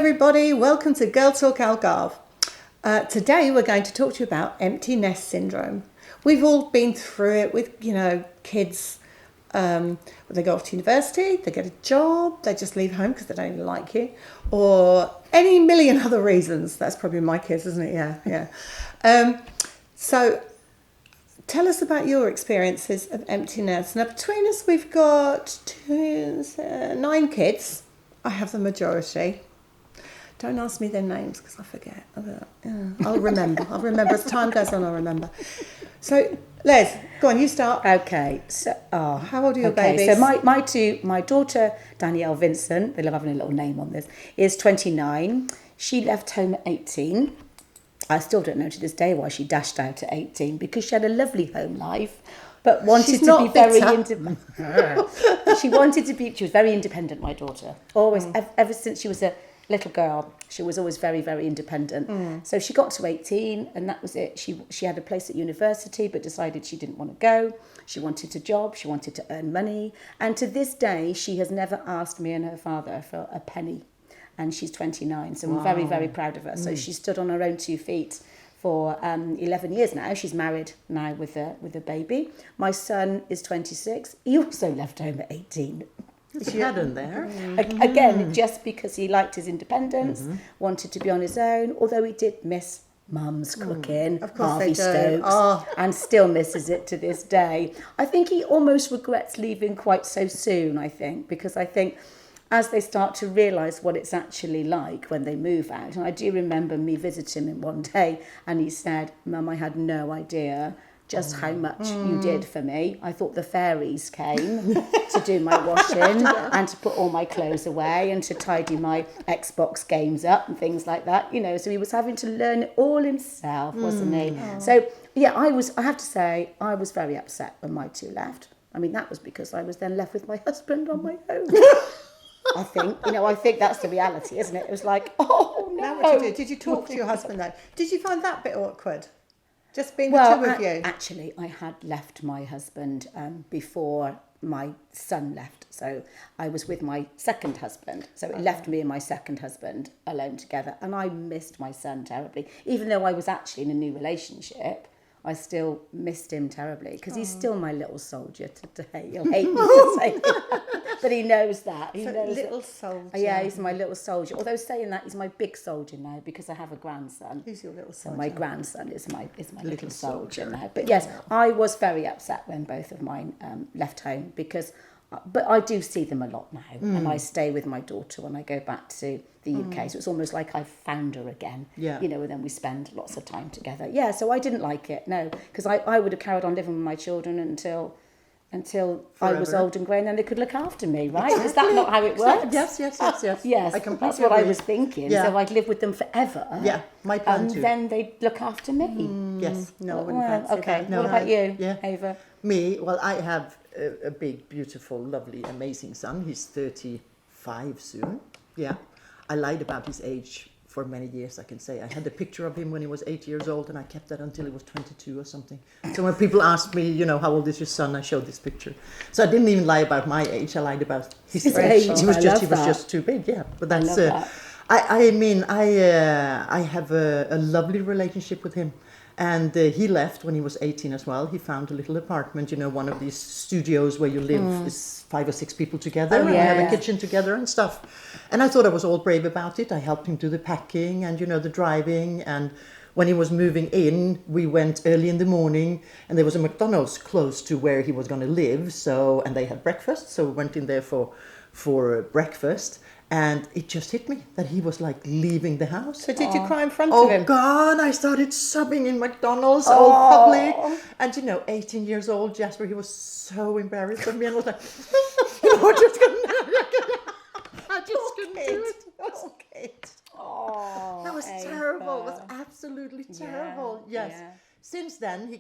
everybody, welcome to Girl Talk Algarve. Today we're going to talk to you about empty nest syndrome. We've all been through it with, kids. They go off to university, they get a job, they just leave home because they don't even like you, or any million other reasons. That's probably my kids, isn't it? Yeah. So tell us about your experiences of empty nests. Now between us we've got 9 kids. I have the majority. Don't ask me their names because I forget. I'll remember. I'll remember as time goes on. I'll remember. So, Les, go on. You start. Okay. So, how old are your babies? So my daughter Danielle Vincent, they love having a little name on this, is 29. She left home at 18. I still don't know to this day why she dashed out at 18 because she had a lovely home life, but wanted to be very independent. She was very independent. My daughter always, ever since she was a little girl, she was always very, very independent. So she got to 18 and that was it. She had a place at university but decided she didn't want to go. She wanted a job, she wanted to earn money, and to this day she has never asked me and her father for a penny, and she's 29, so I'm very, very proud of her. So she stood on her own 2 feet for 11 years now. She's married now with a baby. My son is 26. He also left home at 18. There's a pattern there. Again, just because he liked his independence, wanted to be on his own, although he did miss Mum's cooking, Harvey Stokes, and still misses it to this day. I think he almost regrets leaving quite so soon, because I think as they start to realise what it's actually like when they move out. And I do remember me visiting him one day and he said, "Mum, I had no idea just how much you did for me. I thought the fairies came to do my washing and to put all my clothes away and to tidy my Xbox games up and things like that." So he was having to learn it all himself, wasn't he? So yeah, I have to say, I was very upset when my 2 left. I mean, that was because I was then left with my husband on my own. I think that's the reality, isn't it? It was like, oh no. Now what did you talk to your husband then? Did you find that bit awkward? Just being the two of you? Actually, I had left my husband before my son left. So I was with my second husband. So it left me and my second husband alone together. And I missed my son terribly. Even though I was actually in a new relationship, I still missed him terribly because he's still my little soldier today. He'll hate me for saying it. But he knows that. He knows little soldier. Yeah, he's my little soldier. Although saying that, he's my big soldier now because I have a grandson. Who's your little soldier? So my grandson is my little soldier now. But yes, I was very upset when both of mine left home because... But I do see them a lot now, and I stay with my daughter when I go back to the UK. So it's almost like I've found her again. Yeah. And then we spend lots of time together. Yeah, so I didn't like it, no, because I would have carried on living with my children until I was old and grey, and then they could look after me, right? Exactly. Is that not how it works? Yes. Yes, I completely that's what I agree. was thinking. Yeah. So I'd live with them forever. Yeah, my plan too. And then they'd look after me. Yes. No, I wouldn't fancy Okay, that. what about you, Yeah. Ava? Me, well, I have a big, beautiful, lovely, amazing son. He's 35 soon. Yeah. I lied about his age for many years, I can say. I had a picture of him when he was 8 years old, and I kept that until he was 22 or something. So when people asked me, how old is your son, I showed this picture. So I didn't even lie about my age. I lied about his age. He was just too big. Yeah, but that's. I have a lovely relationship with him. And he left when he was 18 as well. He found a little apartment, one of these studios where you live is 5 or 6 people together and have a kitchen together and stuff. And I thought I was all brave about it. I helped him do the packing and, the driving. And when he was moving in, we went early in the morning and there was a McDonald's close to where he was going to live. And they had breakfast. So we went in there for breakfast. And it just hit me that he was like leaving the house. So did you cry in front of him? Oh God, I started sobbing in McDonald's, all public. And 18 years old, Jasper, he was so embarrassed of me and was like, I just couldn't do it. Okay. That was terrible. It was absolutely terrible. Yes. Yeah. Since then, he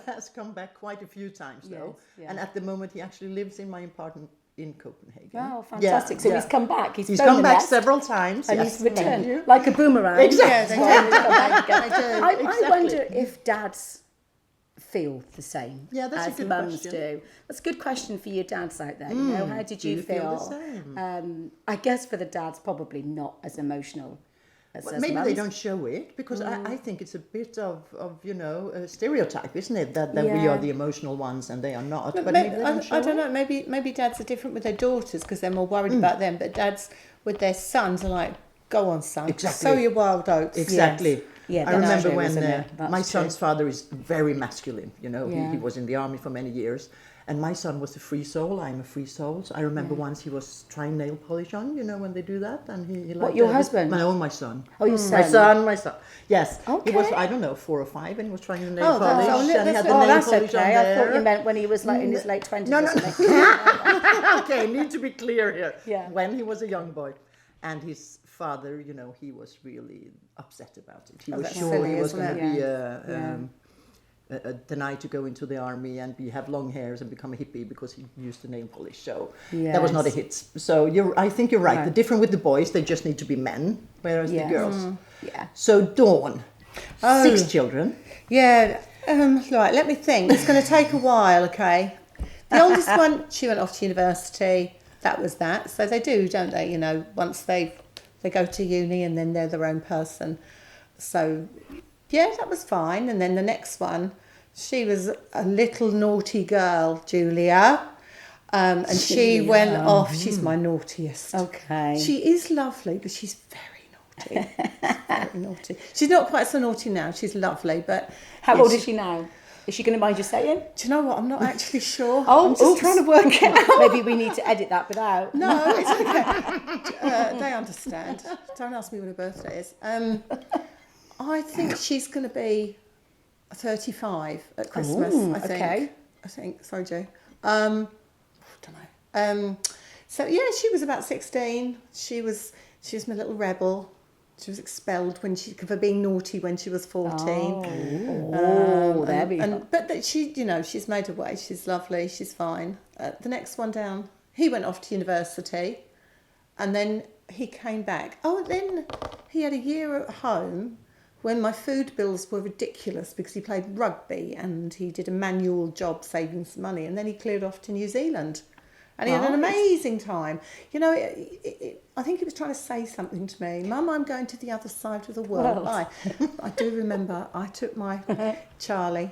has come back quite a few times though. Yes, and at the moment, he actually lives in my apartment in Copenhagen. Oh, fantastic. So he's come back. He's come back several times. And he's returned like a boomerang. Exactly. I wonder if dads feel the same that's a as good mums question. do? That's a good question for your dads out there. How did you feel the same? I guess for the dads, probably not as emotional as Maybe mums. they don't show it, because I think it's a bit of a stereotype, isn't it? That we are the emotional ones and they are not. But maybe they don't show I don't know. it. Maybe dads are different with their daughters because they're more worried about them. But dads with their sons are like, "Go on, son, Exactly. sow your wild oats." Exactly. Yes. Yeah, I remember true, when That's my true. son's father is very masculine. Yeah. He was in the army for many years, and my son was a free soul. I'm a free soul. So I remember once he was trying nail polish on. When they do that, and he liked your it. husband? My son. Oh, your My son. Yes. Okay. He was, I don't know, 4 or 5, and he was trying the nail polish, that's- and he had the nail that's polish okay. on I there. thought you meant when he was like in his late 20s No, or no, something. Okay, need to be clear here. Yeah. When he was a young boy, and his father, he was really upset about it. He was that's sure silly, he was isn't going it? to be denied to go into the army and have long hairs and become a hippie because he used the nail polish. So that was not a hit. So I think you're right. Right. The different with the boys, they just need to be men, whereas Yes. the girls. Yeah. So Dawn, 6 children. Yeah. Right. Let me think. It's going to take a while. Okay. The oldest one, she went off to university. That was that. So they do, don't they? Once they go to uni and then they're their own person. So, yeah, that was fine. And then the next one, she was a little naughty girl, Julia. And she Julia. went off. She's my naughtiest. Okay. She is lovely, but she's very naughty. Very naughty. She's not quite so naughty now. She's lovely, but... How yeah, old is she now? Is she going to mind you saying? Do you know what? I'm not actually sure. Oh, I'm just trying to work it out. Maybe we need to edit that bit out. No, it's okay. They understand. Don't ask me when her birthday is. I think she's going to be 35 at Christmas. Ooh, I think. okay. I think. Sorry, Joe. I don't know. So yeah, she was about 16. She was my little rebel. She was expelled for being naughty when she was 14. There we go. But she's made her way. She's lovely. She's fine. The next one down, he went off to university, and then he came back. Oh, then he had a year at home when my food bills were ridiculous because he played rugby and he did a manual job saving some money, and then he cleared off to New Zealand. And he had an amazing time. I think he was trying to say something to me. Mum, I'm going to the other side of the world. I do remember I took my Charlie,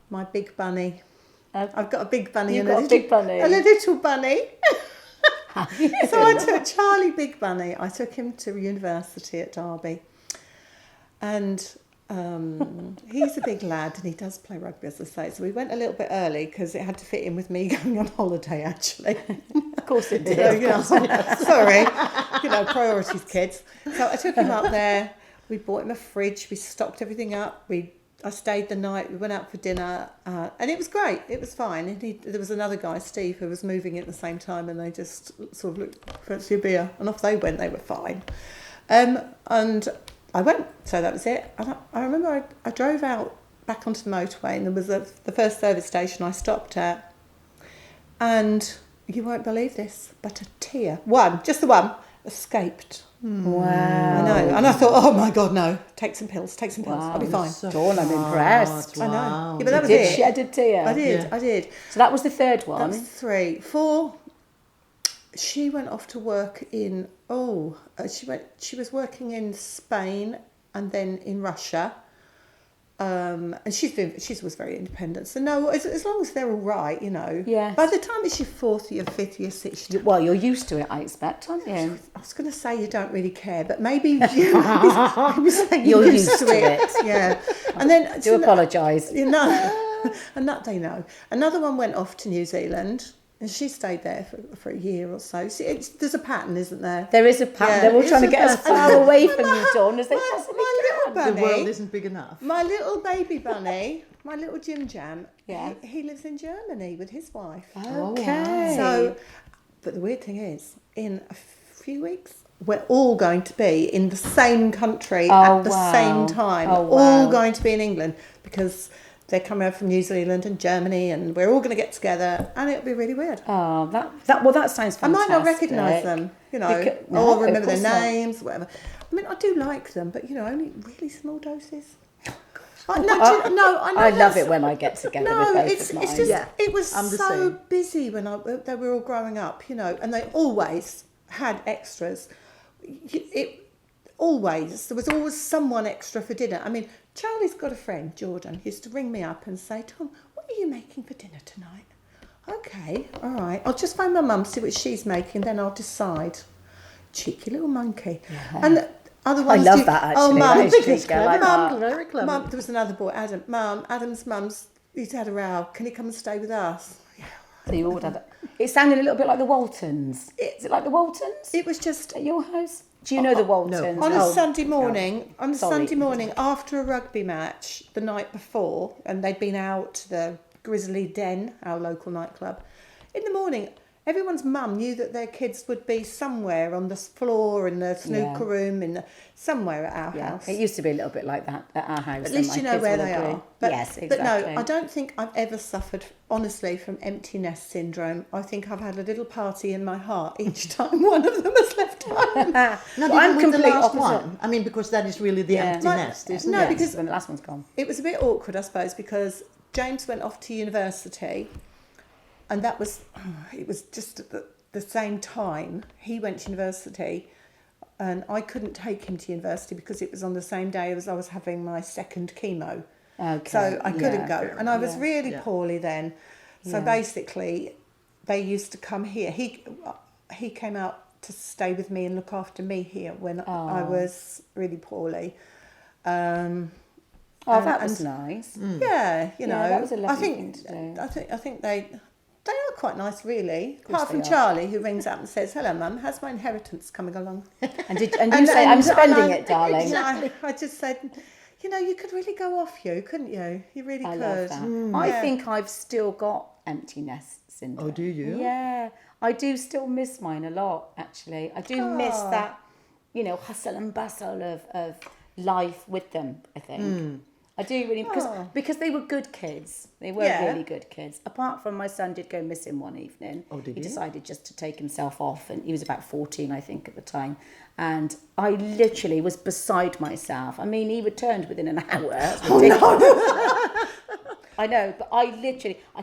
my big bunny. I've got a big bunny You've and got a big bunny. a little bunny. So I took Charlie Big Bunny. I took him to university at Derby. And he's a big lad and he does play rugby, as I say. So we went a little bit early because it had to fit in with me going on holiday, actually. Of course it did. So, sorry. Priorities, kids. So I took him up there. We bought him a fridge. We stocked everything up. I stayed the night. We went out for dinner. And it was great. It was fine. And there was another guy, Steve, who was moving at the same time. And they just sort of looked, fancy a beer. And off they went. They were fine. And I went, so that was it. And I remember I drove out back onto the motorway and there was the first service station I stopped at. And you won't believe this, but a tear, just the one, escaped. Wow. I know. And I thought, oh my God, no, take some pills, I'll be fine. Dawn, I'm impressed. I know. Wow. Yeah, but that was Did it. shed a tear? I did. So that was the third one. That's 3. 4, she went off to work in, she was working in Spain and then in Russia. And she was very independent. So no, as long as they're all right, Yes. By the time it's your 4th year, 5th year, 6th year. Well, you're used to it, I expect, aren't you? I was going to say you don't really care, but maybe you're used to it. Yeah. And then Do apologise. and that they know. Another one went off to New Zealand. And she stayed there for a year or so. See, there's a pattern, isn't there? There is a pattern. Yeah, They're all it's trying to a get as pattern. far away from you, Dawn, as they possibly my can. little The bunny, world isn't big enough. my little baby bunny, my little Jim Jam, Yeah. he lives in Germany with his wife. Okay. So, but the weird thing is, in a few weeks, we're all going to be in the same country at the same time. Oh, wow. All going to be in England because they're coming over from New Zealand and Germany, and we're all going to get together, and it'll be really weird. Oh, that sounds fantastic. I might not recognise them, or remember their names, whatever. I mean, I do like them, but only really small doses. I love it when I get together with both of mine. It's just, it was I'm the so same. busy when they were all growing up, you know, and they always had extras. There was always someone extra for dinner. I mean, Charlie's got a friend, Jordan, who used to ring me up and say, Tom, what are you making for dinner tonight? Okay, all right. I'll just phone my mum, see what she's making, then I'll decide. Cheeky little monkey. Yeah. And other ones I love that, actually. Oh, Mum, That is cheeky. I like that. Very clever. Mum, there was another boy, Adam. Adam's mum's, he's had a row. Can he come and stay with us? Yeah. So you all had it. It sounded a little bit like the Waltons. Is it like the Waltons It was just at your house? Do you know the Waltons? no. on a Oh, Sunday morning. On a Sorry. Sunday morning after a rugby match the night before, and they'd been out to the Grizzly Den, our local nightclub. In the morning, everyone's mum knew that their kids would be somewhere on the floor in the snooker room, somewhere at our house. It used to be a little bit like that at our house. At least you know where they are. Yes, exactly. But no, I don't think I've ever suffered, honestly, from empty nest syndrome. I think I've had a little party in my heart each time one of them has left home. Not Well, even I'm with the complete last opposite. one. I mean, because that is really the empty nest, isn't No, it? because when the last one's gone. it was a bit awkward, I suppose, because James went off to university, and it was just at the same time he went to university, and I couldn't take him to university because it was on the same day as I was having my second chemo. Okay. So I couldn't go, fair and I was really Yeah. poorly then. So Yeah. basically, they used to come here. He came out to stay with me and look after me here when I was really poorly. That was nice. Yeah, you know, Yeah, that was a lovely I think thing to do. I think they are quite nice, really. Apart they from are. Charlie, who rings up and says, "Hello, Mum, how's my inheritance coming along?" And you say, "I'm spending it, darling." Exactly. I just said, you know, you could really go off you, couldn't you? You really I could. love that. I think I've still got empty nest syndrome. Oh, do you? Yeah, I do still miss mine a lot, actually. I do miss that, you know, hustle and bustle of life with them, I think. I do really, because they were good kids. They were really good kids. Apart from my son did go missing one evening. Oh, did he he? decided just to take himself off, and he was about 14, I think, at the time. And I literally was beside myself. I mean, he returned within an hour. It's ridiculous. I know, but I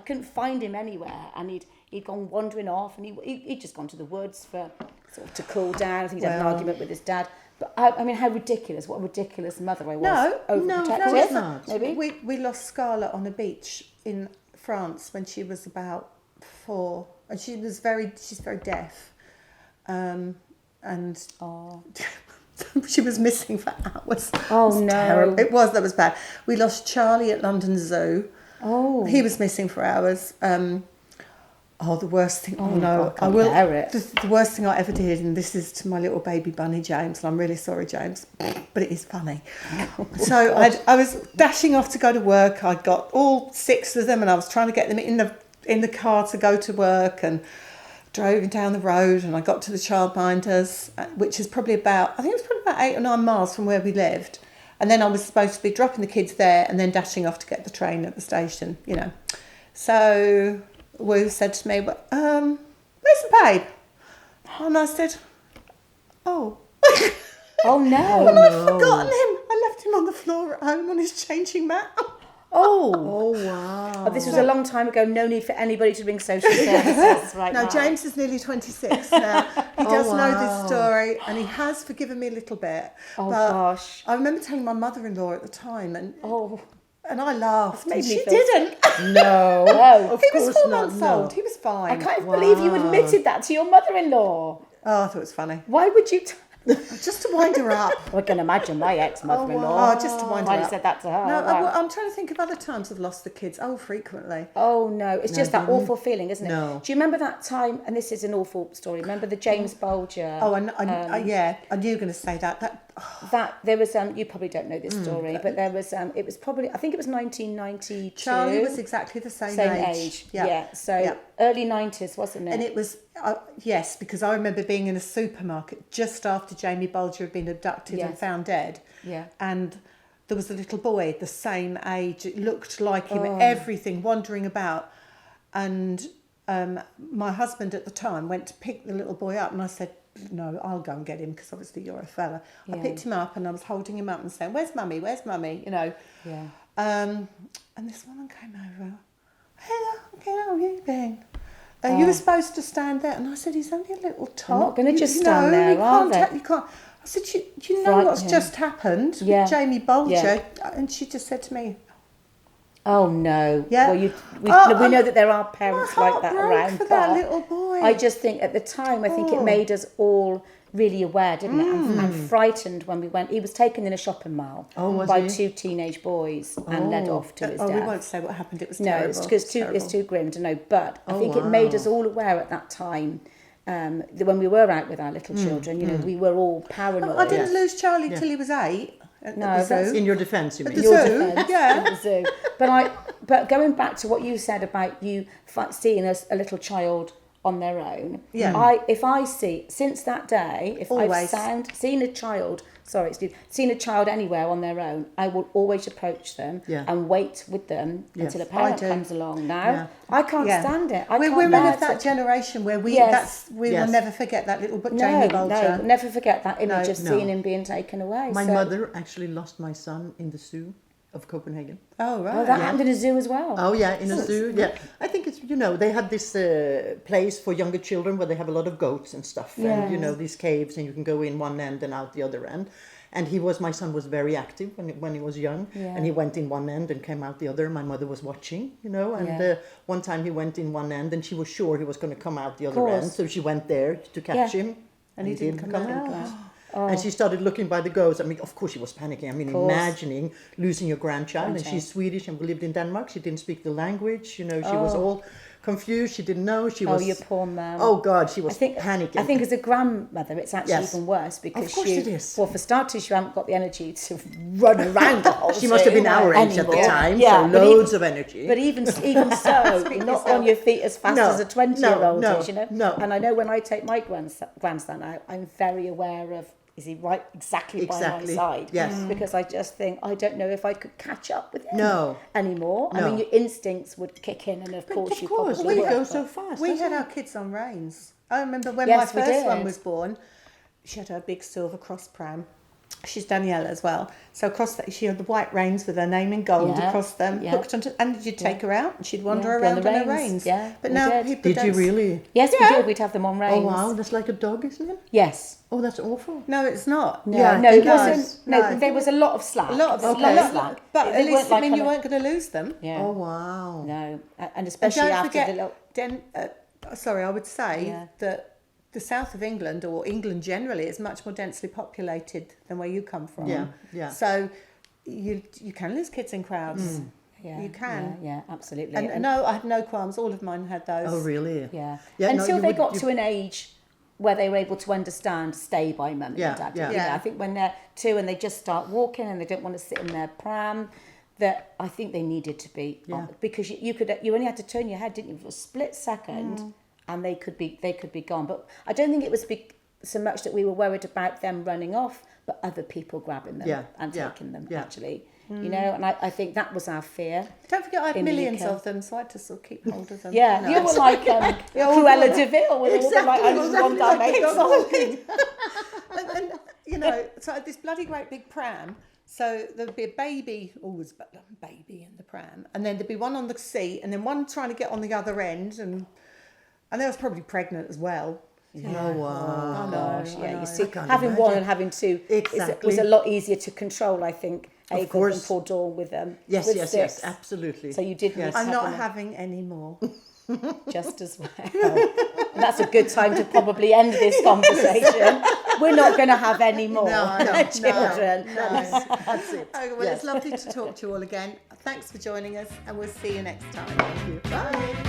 couldn't find him anywhere, and he'd gone wandering off, and he'd just gone to the woods for sort of to cool down. I think he'd had an argument with his dad. But I mean, how ridiculous! What a ridiculous mother I was. No, Overprotective, it's not. maybe. We lost Scarlett on a beach in France when she was about 4, and she's very deaf, and she was missing for hours. Oh, It was no. terrible. That was bad. We lost Charlie at London Zoo. Oh, He was missing for hours. The worst thing. Oh no, God, compare it. The worst thing I ever did, and this is to my little baby bunny James, and I'm really sorry, James, but it is funny. So I was dashing off to go to work. I'd got all 6 of them, and I was trying to get them in the car to go to work, and drove down the road, and I got to the childminders, which is probably about 8 or 9 miles from where we lived. And then I was supposed to be dropping the kids there and then dashing off to get the train at the station, you know. So Wu said to me, "Where's the babe?" And I said, "Oh." oh no! And I'd forgotten him. I left him on the floor at home on his changing mat. Oh, wow. Oh, this was a long time ago. No need for anybody to ring social services right No, now. James is nearly 26 now. He does know this story, and he has forgiven me a little bit. Oh, but gosh. I remember telling my mother-in-law at the time, and I laughed. made And me she feel- didn't. No. No. Of He was course 4 not, months no. old. He was fine. I can't believe you admitted that to your mother-in-law. Oh, I thought it was funny. Why would you? Just to wind her up. I can imagine my ex-mother-in-law. Oh, just to wind Might her have up. said that to her. No, Wow. I'm trying to think of other times I've lost the kids. Oh, frequently. Oh no, it's just that awful feeling, isn't it? No. Do you remember that time? And this is an awful story. Remember the James Bulger? Oh, yeah, I knew you were going to say that. That there was you probably don't know this story, but there was it was probably, I think it was 1992. Charlie was exactly the same age. Yeah. So early 90s, wasn't it? And it was, yes, because I remember being in a supermarket just after Jamie Bulger had been abducted and found dead. Yeah. And there was a little boy the same age. It looked like him, everything, wandering about. And my husband at the time went to pick the little boy up, and I said, "No, I'll go and get him, because obviously you're a fella." I picked him up, and I was holding him up and saying, "Where's mummy? Where's mummy?" You know. Yeah. And this woman came over. Hello, how have you been? You were supposed to stand there. And I said, he's only a little tot. not gonna just stand there, you are can't they? You can't. I said, do you know what's just happened with Jamie Bolger? Yeah. And she just said to me, oh no. Yeah. Well, we know that there are parents my like that heart broke around. for but that little boy. I just think at the time, I think it made us all really aware, didn't it? And frightened when we went. He was taken in a shopping mall by two teenage boys and led off to his death. we won't say what happened. It was terrible. No, it's too grim to know. But I think it made us all aware at that time. That when we were out with our little children, you know, we were all paranoid. I didn't lose Charlie till he was 8. No, that's in your defence, you mean? the zoo, yeah. In the zoo. But going back to what you said about you seeing a little child on their own. Yeah. If I see since that day, if Always. I've seen a child anywhere on their own, I will always approach them and wait with them until a parent comes along. Now I can't stand it. We're women of that generation where we will never forget that little Jamie Bolger. No, never forget that image of seeing him being taken away. My mother actually lost my son in the zoo of Copenhagen. Oh, right. Oh, that happened in a zoo as well. Oh, yeah, in a zoo, yeah. I think it's, they had this place for younger children where they have a lot of goats and stuff. And, these caves, and you can go in one end and out the other end. And my son was very active when he was young. Yeah. And he went in one end and came out the other. My mother was watching, And one time he went in one end and she was sure he was going to come out the other end. So she went there to catch him. And he didn't come out. And she started looking by the goats. I mean, of course she was panicking. I mean, imagining losing your grandchild. And she's Swedish and we lived in Denmark. She didn't speak the language. She was all confused. She didn't know. She was. Oh, you poor man. Oh God, she was panicking. I think as a grandmother, it's actually even worse because of course it is. Well, for starters, you haven't got the energy to run around the whole. She must have been our age at the time. Yeah, so loads of energy. But even so, you're not on your feet as fast as a 20-year-old is. No. And I know when I take my grandson out, I'm very aware of. Is he exactly by my side? Yes. Because I just think, I don't know if I could catch up with him anymore. No. I mean, your instincts would kick in, and of course you probably we would. go so fast. We had our kids on reins. I remember when my first one was born, she had her big silver cross pram. She's Daniela as well. So across that, she had the white reins with her name in gold across them, hooked onto, and you'd take her out and she'd wander around on her reins. Yeah, but now people did you really? Yes, we did. We'd have them on reins. Oh wow, that's like a dog, isn't it? Yes. Oh, that's awful. No, it's not. No, it wasn't. No, there was a lot of slack. A lot of slack. But at least you weren't going to lose them. Yeah. Oh wow. No, and especially after the little. I would say that the south of England, or England generally, is much more densely populated than where you come from. Yeah. So you can lose kids in crowds. Yeah, you can. Yeah, absolutely. And no, I had no qualms. All of mine had those. Oh really? Yeah. Until they got to an age where they were able to understand, stay by mum and dad. Yeah. I think when they're 2 and they just start walking and they don't want to sit in their pram, that I think they needed to be on, because you only had to turn your head, didn't you, for a split second, and they could be gone. But I don't think it was so much that we were worried about them running off, but other people grabbing them and taking them actually. And I think that was our fear. Don't forget, I had millions of them, so I had to sort of keep hold of them. Yeah, you were like Cruella de Vil with all the like 101 Dalmatians. And so I had this bloody great big pram. So there'd be a baby, always a baby in the pram, and then there'd be one on the seat, and then one trying to get on the other end, and they was probably pregnant as well. Yeah. Oh wow! Oh gosh, yeah. You see, having one and having two was a lot easier to control, I think. Of course, and poor Dawn with them. Yes, absolutely. So you did. Yes. I'm not having any more. Just as well. And that's a good time to probably end this conversation. We're not going to have any more children. No. That's it. Okay, well, it's lovely to talk to you all again. Thanks for joining us, and we'll see you next time. Thank you. Bye.